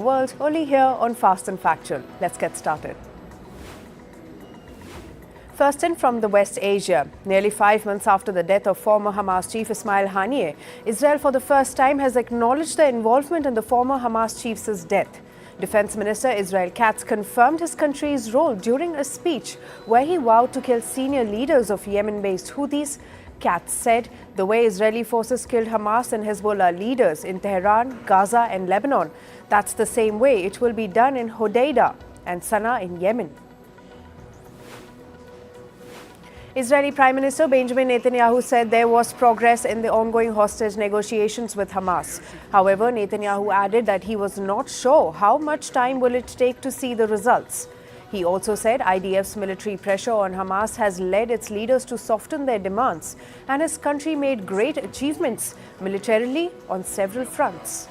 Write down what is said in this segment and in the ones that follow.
World only here on Fast and Factual. Let's get started. First in from the West Asia, nearly 5 months after the death of former Hamas chief Ismail Haniyeh, Israel for the first time has acknowledged their involvement in the former Hamas chief's death. Defense Minister Israel Katz confirmed his country's role during a speech where he vowed to kill senior leaders of Yemen-based Houthis. Katz said the way Israeli forces killed Hamas and Hezbollah leaders in Tehran, Gaza and Lebanon, that's the same way it will be done in Hodeidah and Sana'a in Yemen. Israeli Prime Minister Benjamin Netanyahu said there was progress in the ongoing hostage negotiations with Hamas. However, Netanyahu added that he was not sure how much time will it take to see the results. He also said IDF's military pressure on Hamas has led its leaders to soften their demands, and his country made great achievements militarily on several fronts.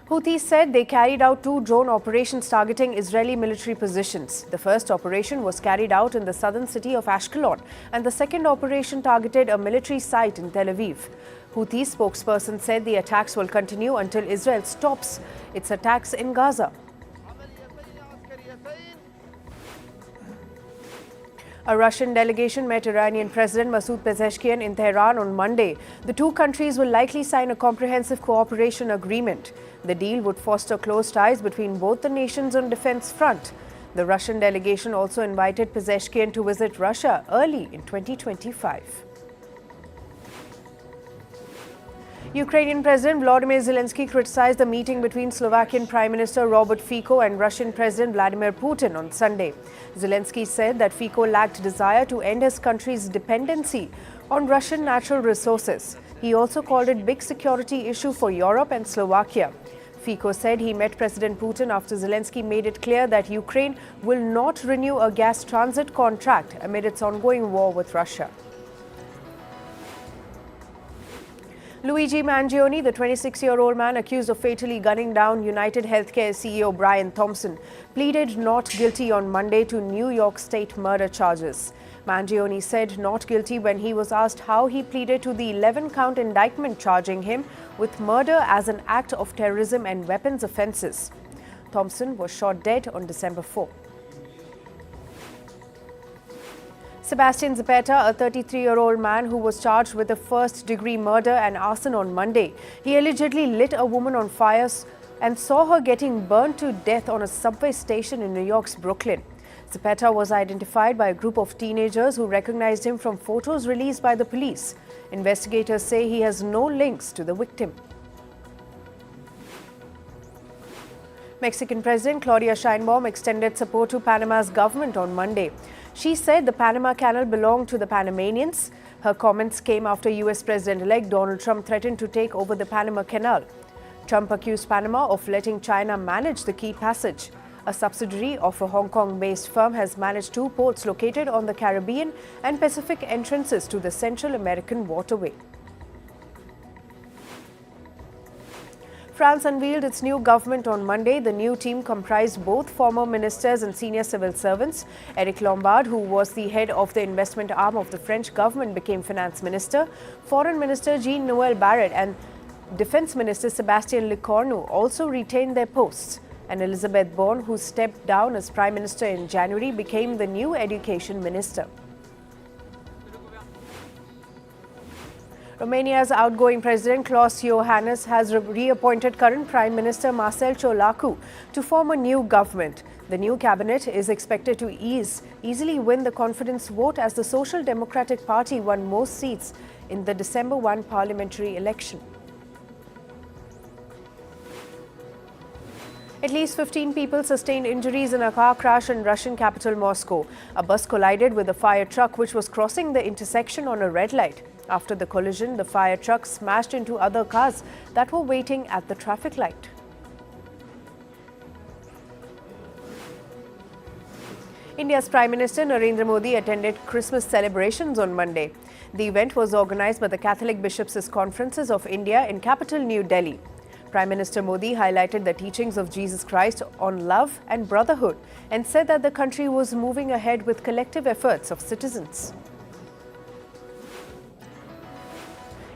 Houthis said they carried out 2 drone operations targeting Israeli military positions. The first operation was carried out in the southern city of Ashkelon, and the second operation targeted a military site in Tel Aviv. Houthi spokesperson said the attacks will continue until Israel stops its attacks in Gaza. A Russian delegation met Iranian President Masoud Pezeshkian in Tehran on Monday. The 2 countries will likely sign a comprehensive cooperation agreement. The deal would foster close ties between both the nations on defense front. The Russian delegation also invited Pezeshkian to visit Russia early in 2025. Ukrainian President Volodymyr Zelensky criticized the meeting between Slovakian Prime Minister Robert Fico and Russian President Vladimir Putin on Sunday. Zelensky said that Fico lacked desire to end his country's dependency on Russian natural resources. He also called it a big security issue for Europe and Slovakia. Fico said he met President Putin after Zelensky made it clear that Ukraine will not renew a gas transit contract amid its ongoing war with Russia. Luigi Mangione, the 26-year-old man accused of fatally gunning down United Healthcare CEO Brian Thompson, pleaded not guilty on Monday to New York State murder charges. Mangione said not guilty when he was asked how he pleaded to the 11-count indictment charging him with murder as an act of terrorism and weapons offences. Thompson was shot dead on December 4. Sebastian Zapata, a 33-year-old man who was charged with a first-degree murder and arson on Monday. He allegedly lit a woman on fire and saw her getting burned to death on a subway station in New York's Brooklyn. Zapata was identified by a group of teenagers who recognized him from photos released by the police. Investigators say he has no links to the victim. Mexican President Claudia Sheinbaum extended support to Panama's government on Monday. She said the Panama Canal belonged to the Panamanians. Her comments came after U.S. President-elect Donald Trump threatened to take over the Panama Canal. Trump accused Panama of letting China manage the key passage. A subsidiary of a Hong Kong-based firm has managed 2 ports located on the Caribbean and Pacific entrances to the Central American waterway. France unveiled its new government on Monday. The new team comprised both former ministers and senior civil servants. Eric Lombard, who was the head of the investment arm of the French government, became finance minister. Foreign Minister Jean-Noël Barrot and Defense Minister Sébastien Lecornu also retained their posts. And Elizabeth Borne, who stepped down as Prime Minister in January, became the new Education Minister. Romania's outgoing President Klaus Iohannis has reappointed current Prime Minister Marcel Ciolacu to form a new government. The new cabinet is expected to easily win the confidence vote as the Social Democratic Party won most seats in the December 1 parliamentary election. At least 15 people sustained injuries in a car crash in Russian capital Moscow. A bus collided with a fire truck which was crossing the intersection on a red light. After the collision, the fire truck smashed into other cars that were waiting at the traffic light. India's Prime Minister Narendra Modi attended Christmas celebrations on Monday. The event was organized by the Catholic Bishops' Conferences of India in capital New Delhi. Prime Minister Modi highlighted the teachings of Jesus Christ on love and brotherhood and said that the country was moving ahead with collective efforts of citizens.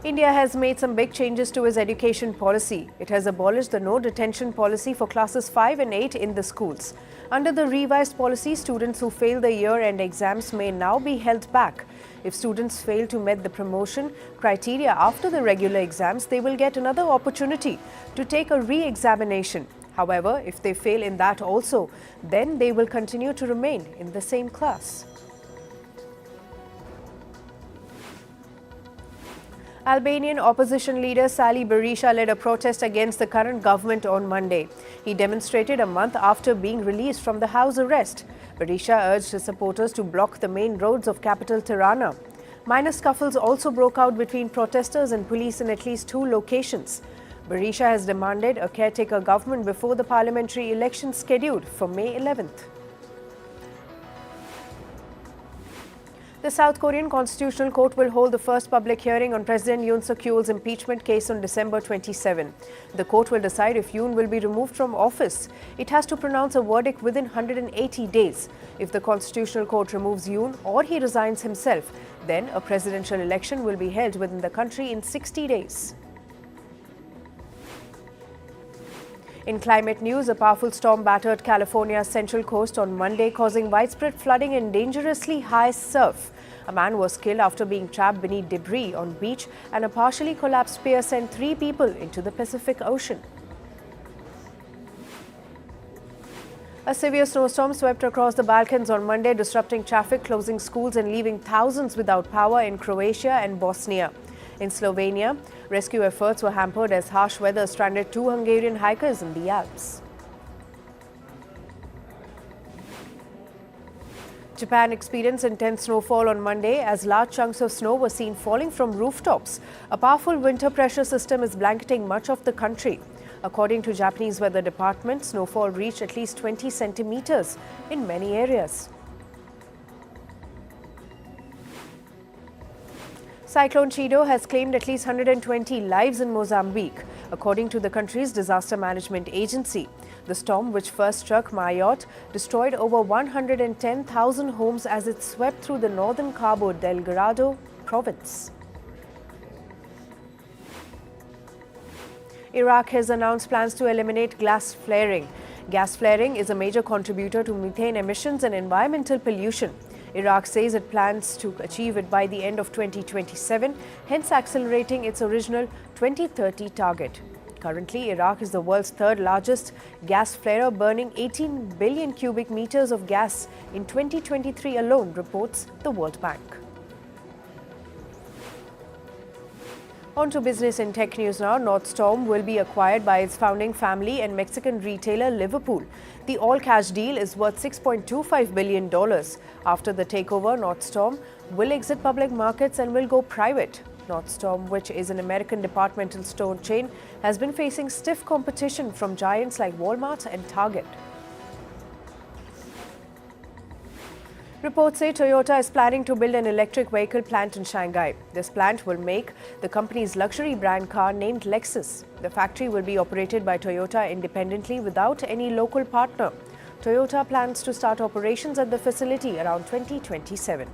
India has made some big changes to its education policy. It has abolished the no detention policy for classes 5 and 8 in the schools. Under the revised policy, students who fail the year-end exams may now be held back. If students fail to meet the promotion criteria after the regular exams, they will get another opportunity to take a re-examination. However, if they fail in that also, then they will continue to remain in the same class. Albanian opposition leader Sali Berisha led a protest against the current government on Monday. He demonstrated a month after being released from the house arrest. Berisha urged his supporters to block the main roads of capital Tirana. Minor scuffles also broke out between protesters and police in at least 2 locations. Berisha has demanded a caretaker government before the parliamentary elections scheduled for May 11th. The South Korean Constitutional Court will hold the first public hearing on President Yoon Suk-yeol's impeachment case on December 27. The court will decide if Yoon will be removed from office. It has to pronounce a verdict within 180 days. If the Constitutional Court removes Yoon or he resigns himself, then a presidential election will be held within the country in 60 days. In climate news, a powerful storm battered California's central coast on Monday, causing widespread flooding and dangerously high surf. A man was killed after being trapped beneath debris on beach, and a partially collapsed pier sent 3 people into the Pacific Ocean. A severe snowstorm swept across the Balkans on Monday, disrupting traffic, closing schools and leaving thousands without power in Croatia and Bosnia. In Slovenia, rescue efforts were hampered as harsh weather stranded 2 Hungarian hikers in the Alps. Japan experienced intense snowfall on Monday as large chunks of snow were seen falling from rooftops. A powerful winter pressure system is blanketing much of the country. According to Japanese Weather Department, snowfall reached at least 20 centimeters in many areas. Cyclone Chido has claimed at least 120 lives in Mozambique, according to the country's disaster management agency. The storm, which first struck Mayotte, destroyed over 110,000 homes as it swept through the northern Cabo Delgado province. Iraq has announced plans to eliminate gas flaring. Gas flaring is a major contributor to methane emissions and environmental pollution. Iraq says it plans to achieve it by the end of 2027, hence accelerating its original 2030 target. Currently, Iraq is the world's 3rd largest gas flarer, burning 18 billion cubic meters of gas in 2023 alone, reports the World Bank. On to business and tech news now. Nordstorm will be acquired by its founding family and Mexican retailer Liverpool. The all-cash deal is worth $6.25 billion. After the takeover, Nordstorm will exit public markets and will go private. Nordstorm, which is an American departmental store chain, has been facing stiff competition from giants like Walmart and Target. Reports say Toyota is planning to build an electric vehicle plant in Shanghai. This plant will make the company's luxury brand car named Lexus. The factory will be operated by Toyota independently without any local partner. Toyota plans to start operations at the facility around 2027.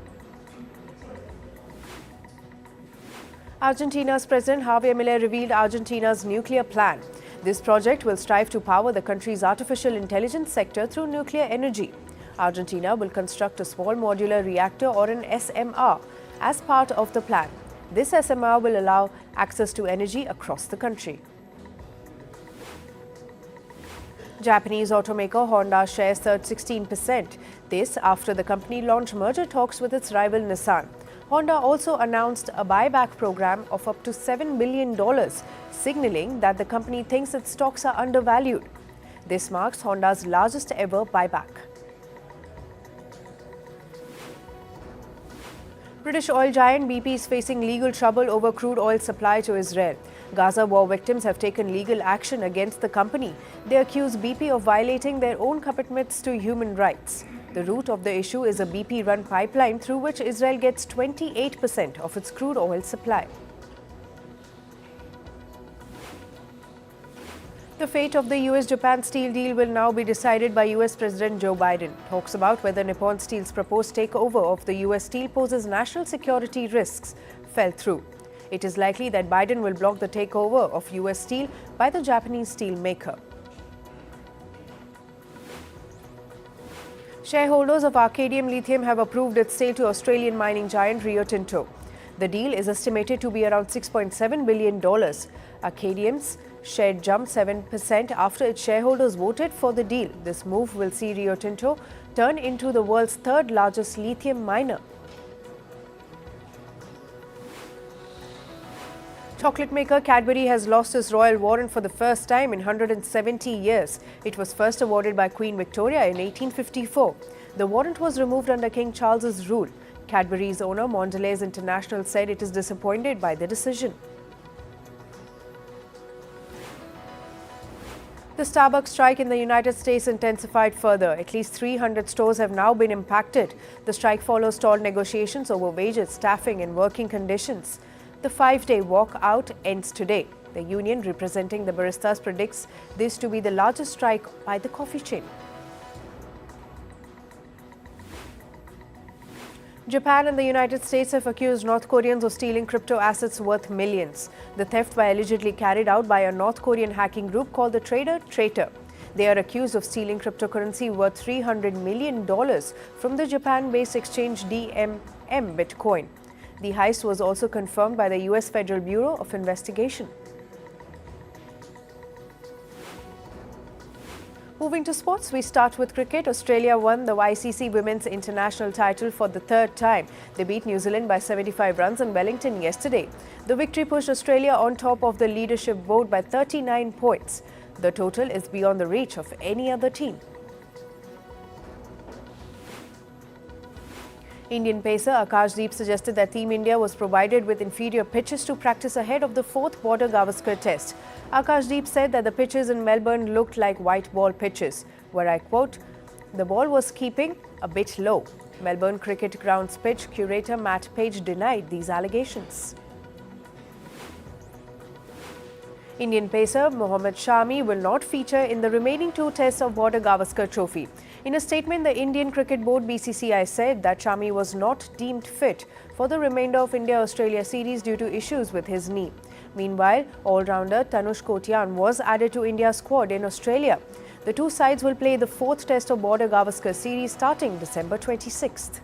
Argentina's President Javier Milei revealed Argentina's nuclear plan. This project will strive to power the country's artificial intelligence sector through nuclear energy. Argentina will construct a small modular reactor, or an SMR, as part of the plan. This SMR will allow access to energy across the country. Japanese automaker Honda shares surged 16%. This after the company launched merger talks with its rival Nissan. Honda also announced a buyback program of up to $7 billion, signaling that the company thinks its stocks are undervalued. This marks Honda's largest ever buyback. British oil giant BP is facing legal trouble over crude oil supply to Israel. Gaza war victims have taken legal action against the company. They accuse BP of violating their own commitments to human rights. The root of the issue is a BP-run pipeline through which Israel gets 28% of its crude oil supply. The fate of the US-Japan steel deal will now be decided by US President Joe Biden. Talks about whether Nippon Steel's proposed takeover of the US Steel poses national security risks fell through. It is likely that Biden will block the takeover of US steel by the Japanese steel maker. Shareholders of Arcadium Lithium have approved its sale to Australian mining giant Rio Tinto. The deal is estimated to be around $6.7 billion. Arcadium's share jumped 7% after its shareholders voted for the deal. This move will see Rio Tinto turn into the world's third largest lithium miner. Chocolate maker Cadbury has lost its royal warrant for the first time in 170 years. It was first awarded by Queen Victoria in 1854. The warrant was removed under King Charles's rule. Cadbury's owner, Mondelez International, said it is disappointed by the decision. The Starbucks strike in the United States intensified further. At least 300 stores have now been impacted. The strike follows stalled negotiations over wages, staffing and working conditions. The 5-day walkout ends today. The union representing the baristas predicts this to be the largest strike by the coffee chain. Japan and the United States have accused North Koreans of stealing crypto assets worth millions. The theft was allegedly carried out by a North Korean hacking group called the Traitor. They are accused of stealing cryptocurrency worth $300 million from the Japan-based exchange DMM Bitcoin. The heist was also confirmed by the US Federal Bureau of Investigation. Moving to sports, we start with cricket. Australia won the ICC Women's International title for the third time. They beat New Zealand by 75 runs in Wellington yesterday. The victory pushed Australia on top of the leadership board by 39 points. The total is beyond the reach of any other team. Indian pacer Akashdeep suggested that Team India was provided with inferior pitches to practice ahead of the fourth Border-Gavaskar test. Akashdeep said that the pitches in Melbourne looked like white ball pitches, where I quote, "The ball was keeping a bit low." Melbourne Cricket Ground's pitch curator Matt Page denied these allegations. Indian pacer Mohammad Shami will not feature in the remaining two tests of Border-Gavaskar Trophy. In a statement, the Indian Cricket Board BCCI said that Shami was not deemed fit for the remainder of India-Australia series due to issues with his knee. Meanwhile, all-rounder Tanush Kotian was added to India's squad in Australia. The two sides will play the fourth test of Border-Gavaskar series starting December 26th.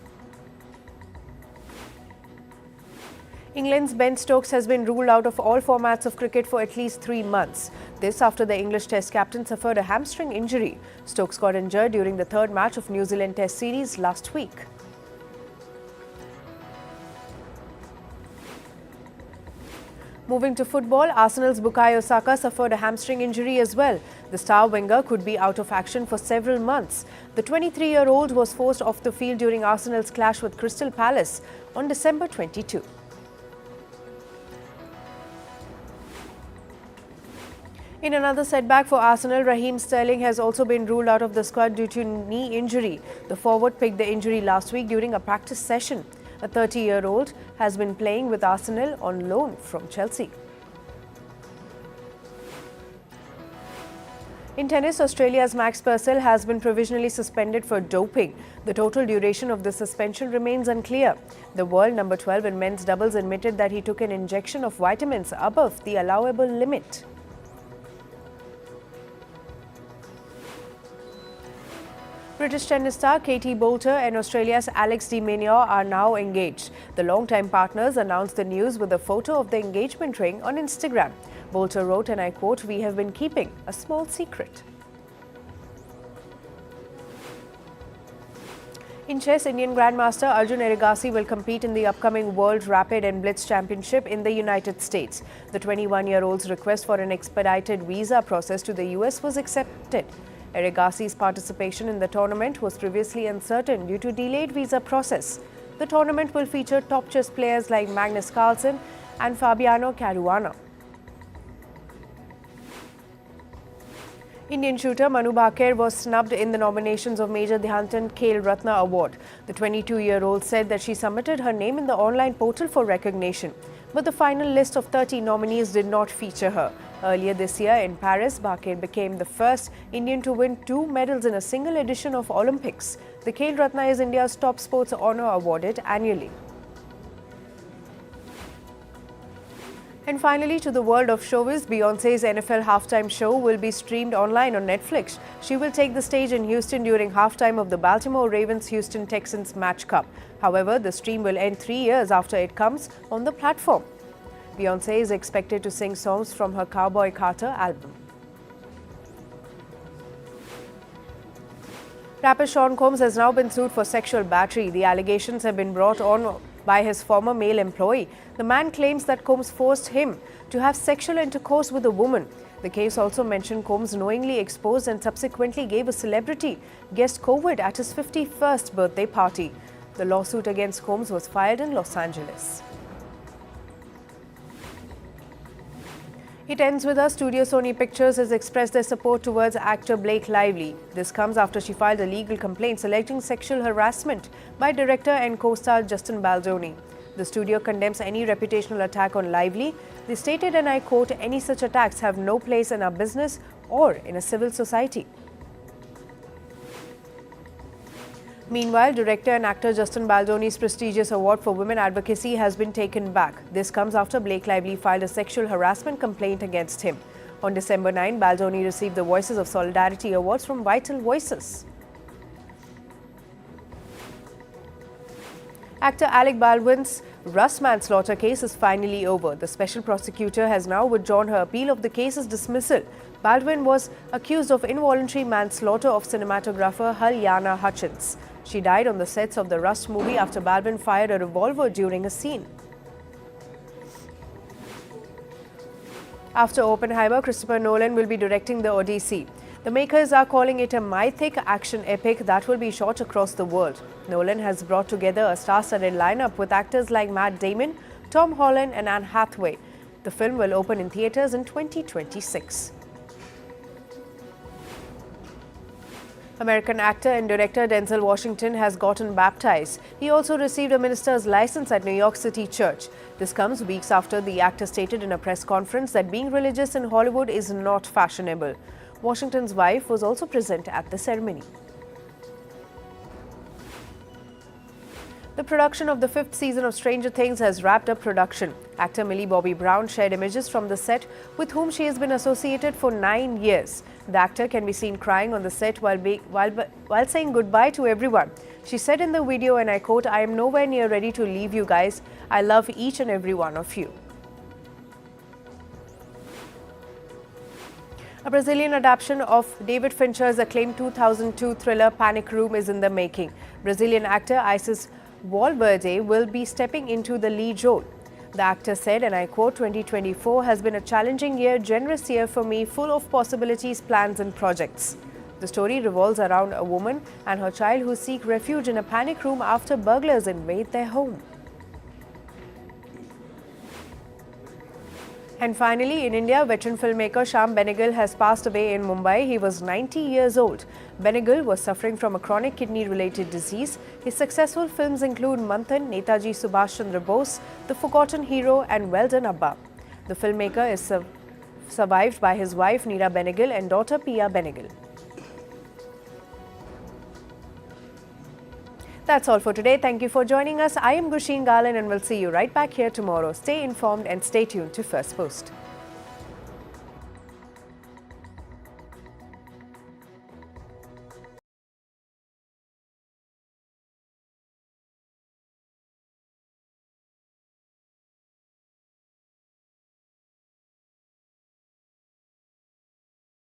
England's Ben Stokes has been ruled out of all formats of cricket for at least 3 months. This after the English Test captain suffered a hamstring injury. Stokes got injured during the third match of New Zealand Test series last week. Moving to football, Arsenal's Bukayo Saka suffered a hamstring injury as well. The star winger could be out of action for several months. The 23-year-old was forced off the field during Arsenal's clash with Crystal Palace on December 22. In another setback for Arsenal, Raheem Sterling has also been ruled out of the squad due to knee injury. The forward picked the injury last week during a practice session. A 30-year-old has been playing with Arsenal on loan from Chelsea. In tennis, Australia's Max Purcell has been provisionally suspended for doping. The total duration of the suspension remains unclear. The world number 12 in men's doubles admitted that he took an injection of vitamins above the allowable limit. British tennis star Katie Boulter and Australia's Alex de Minaur are now engaged. The longtime partners announced the news with a photo of the engagement ring on Instagram. Boulter wrote, and I quote, "We have been keeping a small secret." In chess, Indian Grandmaster Arjun Erigaisi will compete in the upcoming World Rapid and Blitz Championship in the United States. The 21-year-old's request for an expedited visa process to the US was accepted. Erigaisi's participation in the tournament was previously uncertain due to delayed visa process. The tournament will feature top chess players like Magnus Carlsen and Fabiano Caruana. Indian shooter Manu Bhaker was snubbed in the nominations of Major Dhyanchand Khel Ratna Award. The 22-year-old said that she submitted her name in the online portal for recognition, but the final list of 30 nominees did not feature her. Earlier this year in Paris, Bhaker became the first Indian to win 2 medals in a single edition of Olympics. The Khel Ratna is India's top sports honour awarded annually. And finally, to the world of showbiz, Beyoncé's NFL halftime show will be streamed online on Netflix. She will take the stage in Houston during halftime of the Baltimore Ravens-Houston Texans match cup. However, the stream will end 3 years after it comes on the platform. Beyoncé is expected to sing songs from her Cowboy Carter album. Rapper Sean Combs has now been sued for sexual battery. The allegations have been brought on by his former male employee. The man claims that Combs forced him to have sexual intercourse with a woman. The case also mentioned Combs knowingly exposed and subsequently gave a celebrity guest COVID at his 51st birthday party. The lawsuit against Combs was filed in Los Angeles. It ends with Studio Sony Pictures has expressed their support towards actor Blake Lively. This comes after she filed a legal complaint alleging sexual harassment by director and co-star Justin Baldoni. The studio condemns any reputational attack on Lively. They stated, and I quote, "Any such attacks have no place in our business or in a civil society." Meanwhile, director and actor Justin Baldoni's prestigious award for women advocacy has been taken back. This comes after Blake Lively filed a sexual harassment complaint against him. On December 9, Baldoni received the Voices of Solidarity Awards from Vital Voices. Actor Alec Baldwin's Rust manslaughter case is finally over. The special prosecutor has now withdrawn her appeal of the case's dismissal. Baldwin was accused of involuntary manslaughter of cinematographer Halyana Hutchins. She died on the sets of the Rust movie after Baldwin fired a revolver during a scene. After Oppenheimer, Christopher Nolan will be directing the Odyssey. The makers are calling it a mythic action epic that will be shot across the world. Nolan has brought together a star-studded lineup with actors like Matt Damon, Tom Holland and Anne Hathaway. The film will open in theaters in 2026. American actor and director Denzel Washington has gotten baptized. He also received a minister's license at New York City Church. This comes weeks after the actor stated in a press conference that being religious in Hollywood is not fashionable. Washington's wife was also present at the ceremony. The production of the 5th season of Stranger Things has wrapped up production. Actor Millie Bobby Brown shared images from the set with whom she has been associated for 9 years. The actor can be seen crying on the set while saying goodbye to everyone. She said in the video, and I quote, "I am nowhere near ready to leave you guys. I love each and every one of you." A Brazilian adaptation of David Fincher's acclaimed 2002 thriller Panic Room is in the making. Brazilian actor Isis Valverde will be stepping into the lead role. The actor said, and I quote, "2024 has been a challenging year, generous year for me, full of possibilities, plans and projects." The story revolves around a woman and her child who seek refuge in a panic room after burglars invade their home. And finally, in India, veteran filmmaker Shyam Benegal has passed away in Mumbai. He was 90 years old. Benegal was suffering from a chronic kidney-related disease. His successful films include Manthan, Netaji Subhash Chandra Bose, The Forgotten Hero and Well Done Abba. The filmmaker is survived by his wife Neera Benegal and daughter Pia Benegal. That's all for today. Thank you for joining us. I am Gusheen Galan and we'll see you right back here tomorrow. Stay informed and stay tuned to First Post.